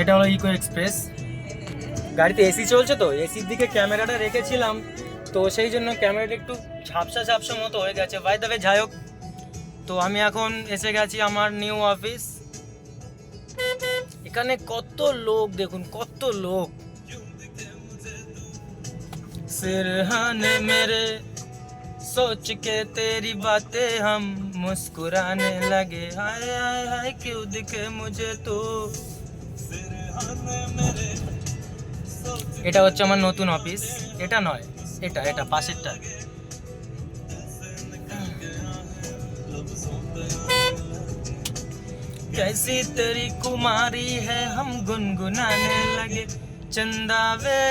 এটা হলো eco express. গাড়িতে এসি চলছে তো, এসির দিকে ক্যামেরাটা রেখেছিলাম, তো সেই জন্য ক্যামেরাটা একটু ঝাপসা ঝাপসা মতো হয়ে গেছে। বাই দ্য ওয়ে, যাই হোক, তো আমি এখন এসে গেছি আমার নিউ অফিস। এখানে কত লোক দেখুন, কত লোক। सिरहाने मेरे सोच के तेरी बातें हम मुस्कुराने लगे, हाय हाय हाय क्यों दिखे मुझे तू। এটা হচ্ছে আমার নতুন অফিস। এটা নয়, এটা এটা পাশেরটা। कैसी तेरी कुमारी है हम गुनगुनाने लगे, चंदा वे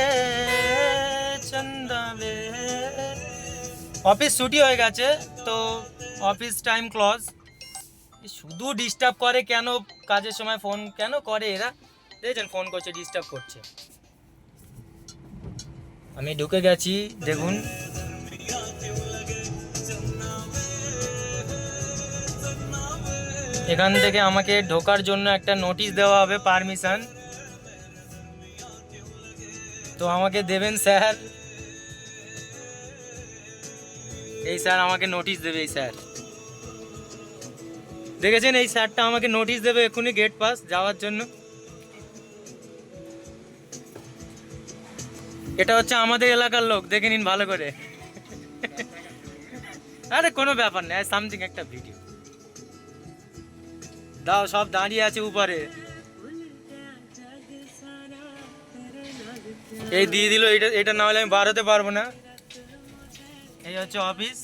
चंदा वे। অফিস ছুটি হয়ে গেছে, তো অফিস টাইম ক্লোজ। শুধু ডিস্টার্ব করে কেন, কাজের সময় ফোন কেন করে এরা? দেখছেন ফোন করছে, ডিস্টার্ব করছে। আমি ঢুকে গেছি, দেখুন। এখান থেকে আমাকে ঢোকার জন্য একটা নোটিশ দেওয়া হবে, পারমিশন। তো আমাকে দেবেন স্যার, এই স্যার আমাকে নোটিশ দেবে। এই স্যার দেখেছেন, এই স্যারটা আমাকে নোটিশ দেবে এক্ষুনি গেট পাস যাওয়ার জন্য। এটা হচ্ছে আমাদের এলাকার লোক, দেখে নিন ভালো করে। আরে কোনো ব্যাপার না, সামথিং একটা ভিডিও দাও। সব দাঁড়িয়ে আছে উপরে, এই দিয়ে দিল। এটা এটা না হলে আমি বার হতে পারবো না। এই হচ্ছে অফিস।